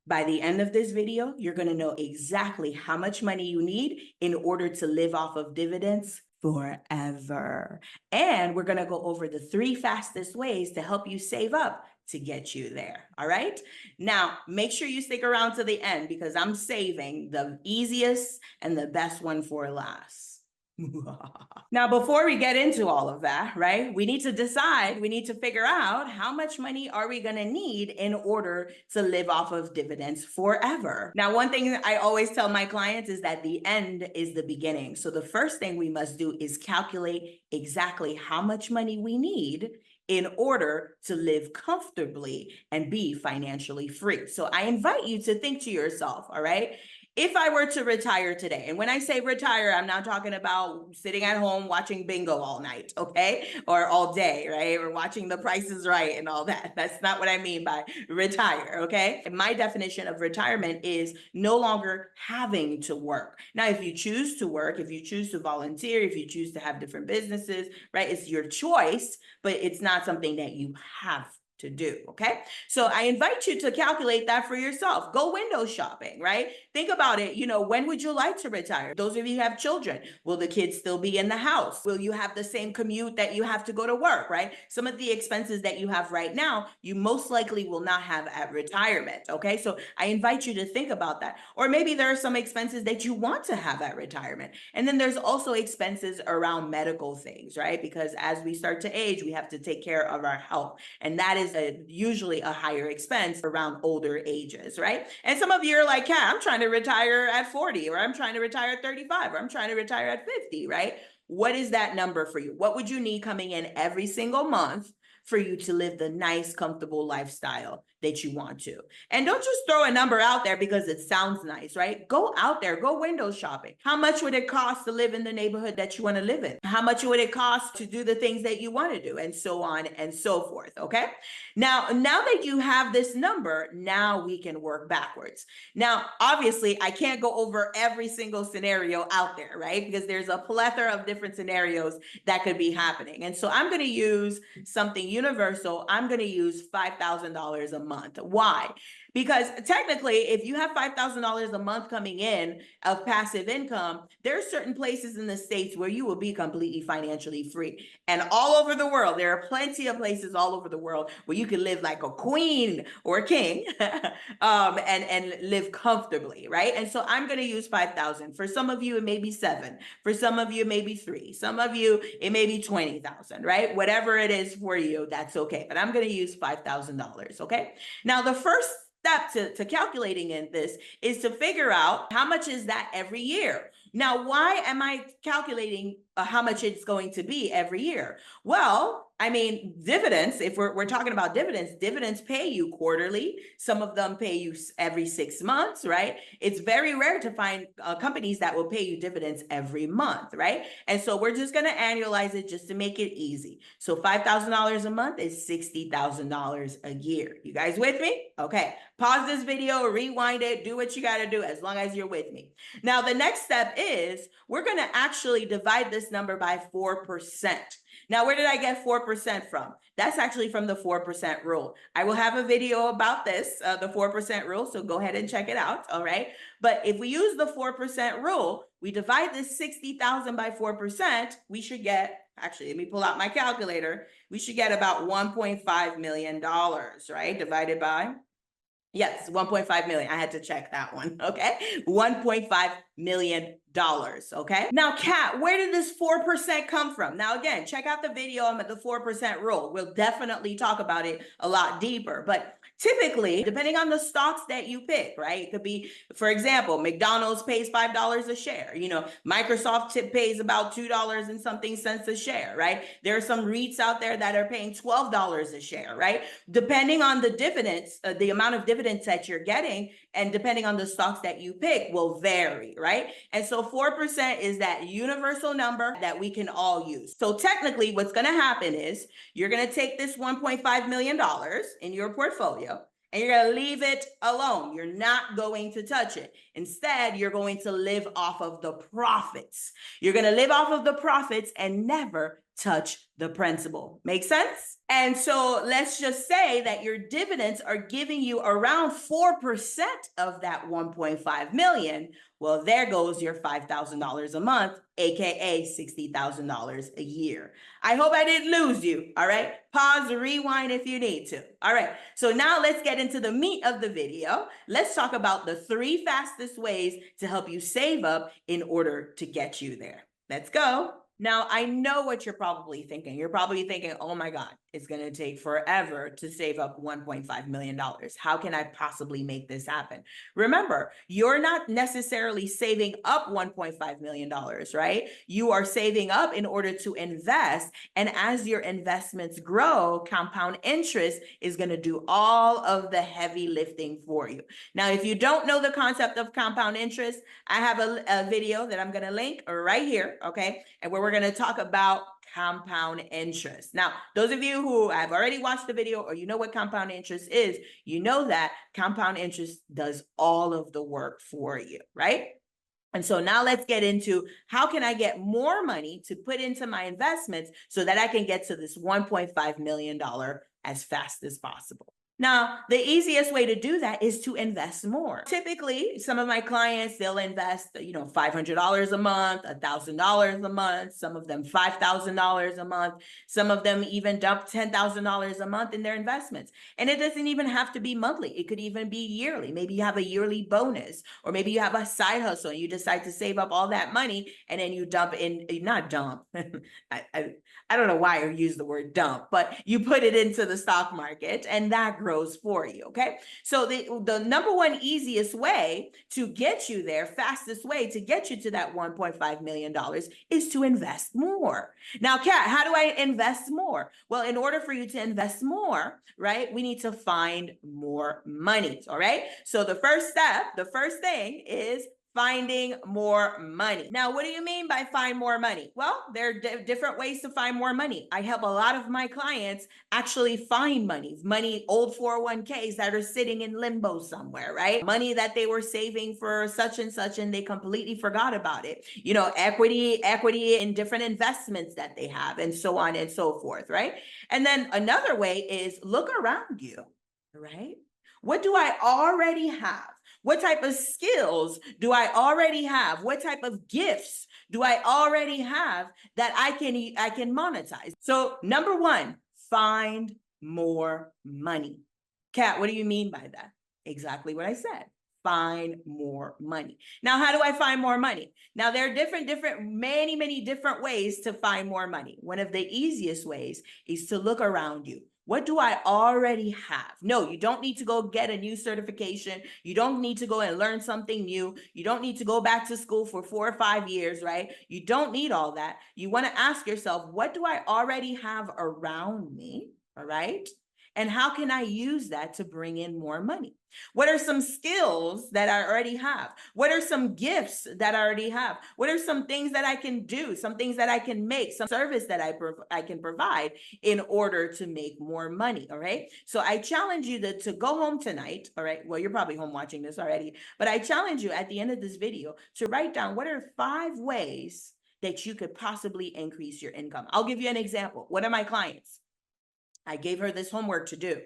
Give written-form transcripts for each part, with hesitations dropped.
By the end of this video, you're going to know exactly how much money you need in order to live off of dividends forever. And we're going to go over the 3 fastest ways to help you save up to get you there. All right. Now, make sure you stick around to the end because I'm saving the easiest and the best one for last. Now, before we get into all of that, right, we need to figure out how much money are we going to need in order to live off of dividends forever. Now, one thing I always tell my clients is that the end is the beginning. So the first thing we must do is calculate exactly how much money we need in order to live comfortably and be financially free. So I invite you to think to yourself, all right? If I were to retire today, and when I say retire, I'm not talking about sitting at home watching bingo all night, okay? Or all day, right? Or watching The Price is Right and all that. That's not what I mean by retire, okay? And my definition of retirement is no longer having to work. Now, if you choose to work, if you choose to volunteer, if you choose to have different businesses, right? It's your choice, but it's not something that you have to do, okay? So I invite you to calculate that for yourself. Go window shopping, right? Think about it. When would you like to retire? Those of you who have children, will the kids still be in the house? Will you have the same commute that you have to go to work, right? Some of the expenses that you have right now, you most likely will not have at retirement, okay? So I invite you to think about that. Or maybe there are some expenses that you want to have at retirement. And then there's also expenses around medical things, right? Because as we start to age, we have to take care of our health. And that is usually a higher expense around older ages, right? And some of you are like, yeah, I'm trying to retire at 40, or I'm trying to retire at 35, or I'm trying to retire at 50, right? What is that number for you? What would you need coming in every single month for you to live the nice, comfortable lifestyle that you want to? And don't just throw a number out there because it sounds nice, right? Go out there, go window shopping. How much would it cost to live in the neighborhood that you want to live in? How much would it cost to do the things that you want to do? And so on and so forth, okay? Now that you have this number, now we can work backwards. Now, obviously, I can't go over every single scenario out there, right? Because there's a plethora of different scenarios that could be happening. And so I'm going to use something universal. I'm going to use $5,000 a month. Why? Because technically, if you have $5,000 a month coming in of passive income, there are certain places in the States where you will be completely financially free. And all over the world, there are plenty of places all over the world where you can live like a queen or a king and live comfortably, right? And so I'm going to use 5,000. For some of you, it may be 7. For some of you, it may be 3. Some of you, it may be 20,000, right? Whatever it is for you, that's okay. But I'm going to use $5,000, okay? Now, the first step to calculating in this is to figure out how much is that every year. Now, why am I calculating how much it's going to be every year? Well, I mean, dividends, if we're talking about dividends pay you quarterly. Some of them pay you every 6 months, right? It's very rare to find companies that will pay you dividends every month, right? And so we're just going to annualize it just to make it easy. So $5,000 a month is $60,000 a year. You guys with me? Okay. Pause this video, rewind it, do what you got to do as long as you're with me. Now, the next step is we're going to actually divide this number by 4%. Now, where did I get 4% from? That's actually from the 4% rule. I will have a video about this, the 4% rule, so go ahead and check it out, all right? But if we use the 4% rule, we divide this 60,000 by 4%, we should get, actually, let me pull out my calculator, we should get about $1.5 million, right? Divided by, yes, 1.5 million. I had to check that one, okay? $1.5 million, okay? Now, Kat, where did this 4% come from? Now, again, check out the video on the 4% rule. We'll definitely talk about it a lot deeper, but typically, depending on the stocks that you pick, right? It could be, for example, McDonald's pays $5 a share. Microsoft pays about $2 and something cents a share, right? There are some REITs out there that are paying $12 a share, right? Depending on the dividends, the amount of dividends that you're getting, and depending on the stocks that you pick will vary, right? And so 4% is that universal number that we can all use. So technically what's going to happen is you're going to take this $1.5 million in your portfolio and you're going to leave it alone. You're not going to touch it. Instead, you're going to live off of the profits. You're going to live off of the profits and never touch the principal. Make sense? And so let's just say that your dividends are giving you around 4% of that 1.5 million. Well, there goes your $5,000 a month, aka $60,000 a year. I hope I didn't lose you. All right. Pause, rewind if you need to. All right. So now let's get into the meat of the video. Let's talk about the 3 fastest ways to help you save up in order to get you there. Let's go. Now, I know what you're probably thinking. You're probably thinking, oh my God, it's going to take forever to save up $1.5 million. How can I possibly make this happen? Remember, you're not necessarily saving up $1.5 million, right? You are saving up in order to invest. And as your investments grow, compound interest is going to do all of the heavy lifting for you. Now, if you don't know the concept of compound interest, I have a video that I'm going to link right here, okay? And where we're going to talk about compound interest. Now, those of you who have already watched the video or you know what compound interest is, you know that compound interest does all of the work for you, right? And so now let's get into how can I get more money to put into my investments so that I can get to this $1.5 million as fast as possible. Now, the easiest way to do that is to invest more. Typically, some of my clients, they'll invest, $500 a month, $1,000 a month, some of them $5,000 a month, some of them even dump $10,000 a month in their investments. And it doesn't even have to be monthly. It could even be yearly. Maybe you have a yearly bonus, or maybe you have a side hustle and you decide to save up all that money and then you dump in, not dump. I don't know why I use the word dump, but you put it into the stock market and that grows for you, okay? So the number one easiest way to get you there, fastest way to get you to that $1.5 million is to invest more. Now, Kat, how do I invest more? Well, in order for you to invest more, right, we need to find more money, all right? So the first step, the first thing is finding more money. Now, what do you mean by find more money? Well, there are different ways to find more money. I help a lot of my clients actually find money, old 401ks that are sitting in limbo somewhere, right? Money that they were saving for such and such and they completely forgot about it. Equity in different investments that they have and so on and so forth, right? And then another way is look around you, right? What do I already have? What type of skills do I already have? What type of gifts do I already have that I can monetize? So number one, find more money. Kat, what do you mean by that? Exactly what I said. Find more money. Now, how do I find more money? Now, there are many different ways to find more money. One of the easiest ways is to look around you. What do I already have? No, you don't need to go get a new certification. You don't need to go and learn something new. You don't need to go back to school for 4 or 5 years, right? You don't need all that. You want to ask yourself, what do I already have around me? All right. And how can I use that to bring in more money? What are some skills that I already have? What are some gifts that I already have? What are some things that I can do? Some things that I can make, some service that I can provide in order to make more money, all right? So I challenge you to go home tonight, all right? Well, you're probably home watching this already, but I challenge you at the end of this video to write down what are 5 ways that you could possibly increase your income. I'll give you an example. One of my clients, I gave her this homework to do.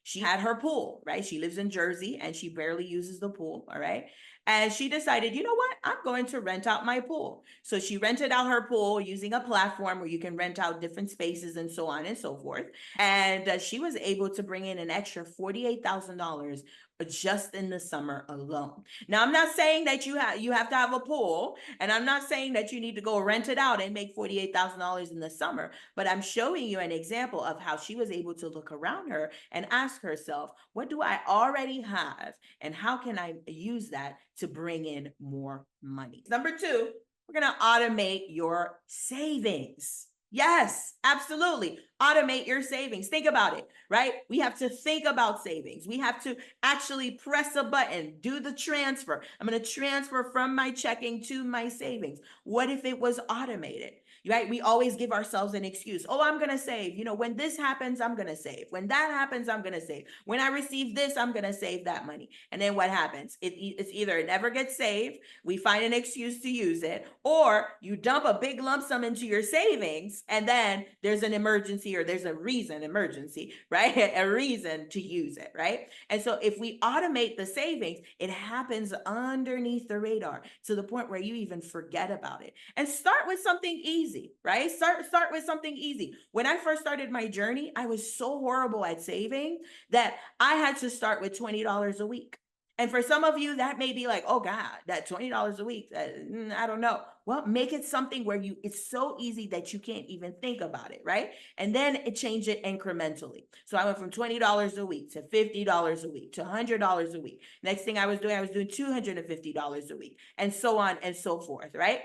She had her pool, right? She lives in Jersey and she barely uses the pool, all right? And she decided, you know what? I'm going to rent out my pool. So she rented out her pool using a platform where you can rent out different spaces and so on and so forth. And she was able to bring in an extra $48,000 just in the summer alone. Now, I'm not saying that you have to have a pool, and I'm not saying that you need to go rent it out and make $48,000 in the summer, but I'm showing you an example of how she was able to look around her and ask herself, what do I already have, and how can I use that to bring in more money? Number 2, we're going to automate your savings. Yes, absolutely. Automate your savings. Think about it, right? We have to think about savings. We have to actually press a button, do the transfer. I'm going to transfer from my checking to my savings. What if it was automated? right? We always give ourselves an excuse. Oh, I'm going to save. You know, when this happens, I'm going to save. When that happens, I'm going to save. When I receive this, I'm going to save that money. And then what happens? It's either it never gets saved, we find an excuse to use it, or you dump a big lump sum into your savings, and then there's an emergency, or there's a reason, emergency, right? A reason to use it, right? And so if we automate the savings, it happens underneath the radar to the point where you even forget about it. And start with something easy, right? Start with something easy. When I first started my journey, I was so horrible at saving that I had to start with $20 a week. And for some of you, that may be like, oh God, that $20 a week, I don't know. Well, make it something where it's so easy that you can't even think about it, right? And then change it incrementally. So I went from $20 a week to $50 a week to $100 a week. Next thing I was doing $250 a week, and so on and so forth, right?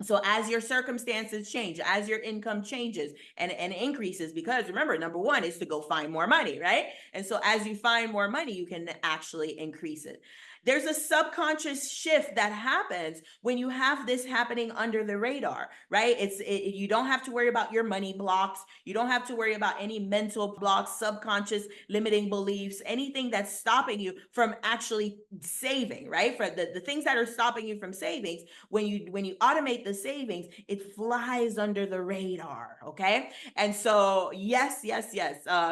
So as your circumstances change, as your income changes and increases, because remember, number one is to go find more money, right? And so as you find more money, you can actually increase it. There's a subconscious shift that happens when you have this happening under the radar, right? You don't have to worry about your money blocks. You don't have to worry about any mental blocks, subconscious limiting beliefs, anything that's stopping you from actually saving, right? For the things that are stopping you from savings, when you automate the savings, it flies under the radar, okay? And so yes.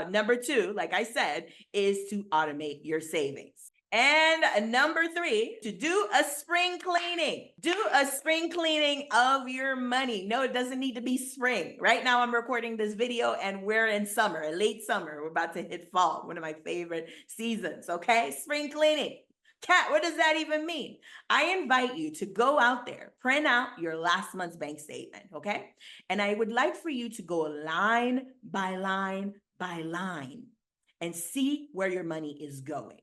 Number two, like I said, is to automate your savings. And number three, to do a spring cleaning. Do a spring cleaning of your money. No, it doesn't need to be spring. Right now I'm recording this video and we're in summer, late summer. We're about to hit fall, one of my favorite seasons, okay? Spring cleaning. Kat, what does that even mean? I invite you to go out there, print out your last month's bank statement, okay? And I would like for you to go line by line by line and see where your money is going.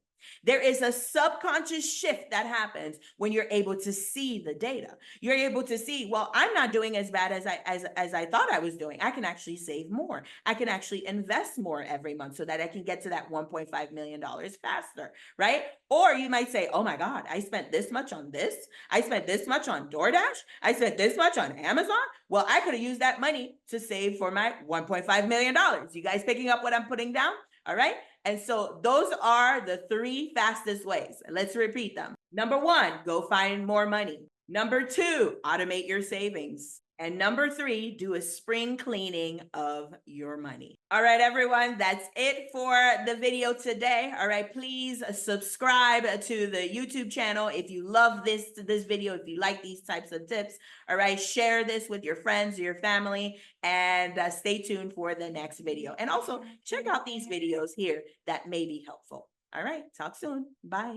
There is a subconscious shift that happens when you're able to see the data. You're able to see, well, I'm not doing as bad as I thought I was doing. I can actually save more. I can actually invest more every month so that I can get to that $1.5 million faster, right? Or you might say, oh my God, I spent this much on this. I spent this much on DoorDash. I spent this much on Amazon. Well, I could have used that money to save for my $1.5 million. You guys picking up what I'm putting down? All right. And so those are the three fastest ways. Let's repeat them. Number one, go find more money. Number two, automate your savings. And number three, do a spring cleaning of your money. All right, everyone, that's it for the video today. All right, please subscribe to the YouTube channel if you love this video, if you like these types of tips. All right, share this with your friends, your family, and stay tuned for the next video. And also check out these videos here that may be helpful. All right, talk soon. Bye.